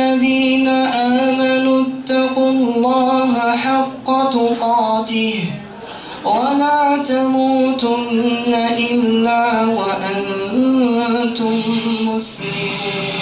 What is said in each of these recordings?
الذين آمنوا اتقوا الله حق تقاته ولا تموتن إلا وأنتم مسلمون.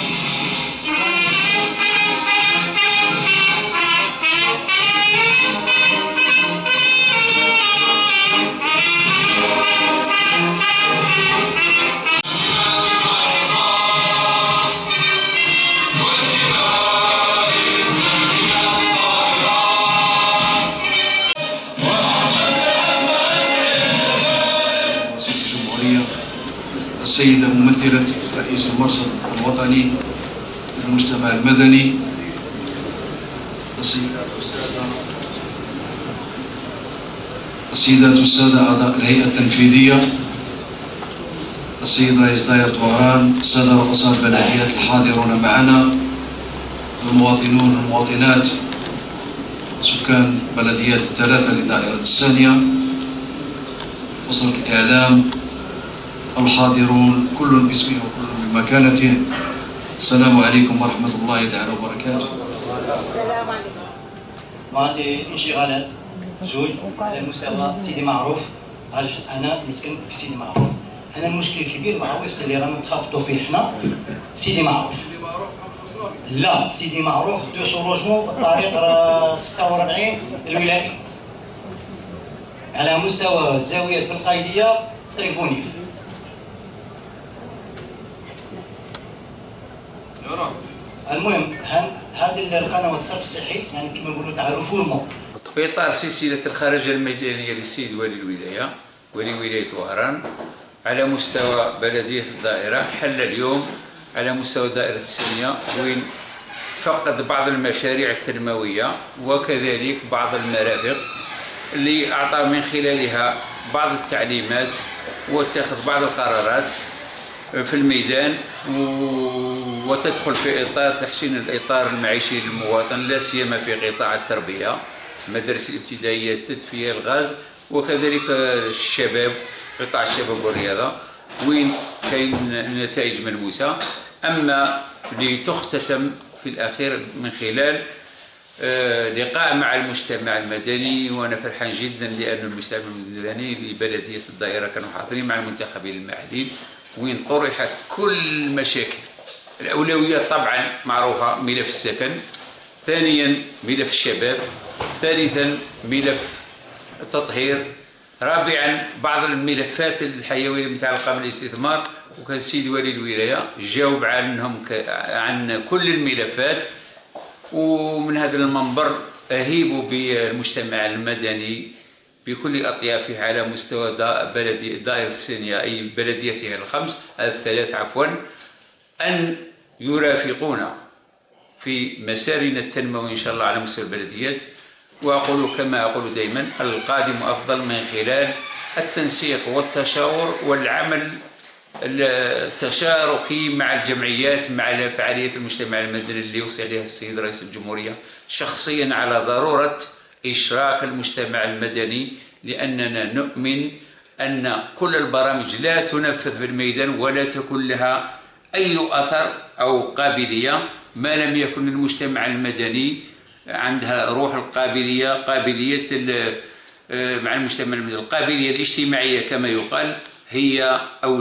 السيدة ممثلة رئيس المرصد الوطني للمجتمع المدني، السيدات والسادة أعضاء الهيئة التنفيذية، السيد رئيس دائرة وهران، السادة رؤساء البلديات الحاضرون معنا، المواطنون والمواطنات، سكان بلديات الثلاثة لدائرة الثانية، وزارة الإعلام، الحاضرون كل باسمه وكل بمكانته، السلام عليكم ورحمة الله تعالى وبركاته. السلام عليكم. وعندي انشغالات زوج على مستوى سيدي معروف. أنا مسكن في سيدي معروف. أنا المشكل الكبير مع وسط اللي رانا نتخبطوا فيه حنا سيدي معروف. لا سيدي معروف دو سو لوجمون الطريق 46 الولائي. على مستوى الزاوية القايدية طريق بونيف. المهم هذه القنوات الصرف الصحي يعني كما نقولوا تاع الرفورمون. في اطار سلسله الخرجه الميدانيه للسيد ولي الولايه ولي ولايه وهران على مستوى بلديه الدائره، حل اليوم على مستوى دائره السنيه وين فقد بعض المشاريع التنمويه وكذلك بعض المرافق اللي اعطى من خلالها بعض التعليمات واتخذ بعض القرارات في الميدان وتدخل في إطار تحسين الإطار المعيشي للمواطن، لا سيما في قطاع التربية، المدارس الابتدائية، التدفئة، الغاز، وكذلك الشباب، قطاع الشباب والرياضة وين كاين نتائج ملموسة. أما لتختتم في الأخير من خلال لقاء مع المجتمع المدني، وأنا فرحان جدا لأن المجتمع المدني لبلدية الدائرة كانوا حاضرين مع المنتخبين المحليين وين طرحت كل المشاكل. الأولويات طبعا معروفة، ملف السكن، ثانيا ملف الشباب، ثالثا ملف التطهير، رابعا بعض الملفات الحيوية المتعلقة بالاستثمار، وكان السيد ولي الولاية جاوب عنهم عن كل الملفات. ومن هذا المنبر أهيب بالمجتمع المدني بكل أطيافه على مستوى دائرة السنية أي بلديتها الثلاث أن يرافقونا في مسارنا التنموي إن شاء الله على مستوى البلديات. وأقول كما أقول دائما القادم أفضل من خلال التنسيق والتشاور والعمل التشاركي مع الجمعيات، مع فعاليات المجتمع المدني اللي يوصي عليها السيد رئيس الجمهورية شخصيا على ضرورة إشراك المجتمع المدني، لأننا نؤمن أن كل البرامج لا تنفذ في الميدان ولا تكون لها أي أثر أو قابلية ما لم يكن المجتمع المدني عندها روح القابلية، قابلية مع المجتمع المدني، القابلية الاجتماعية كما يقال هي أو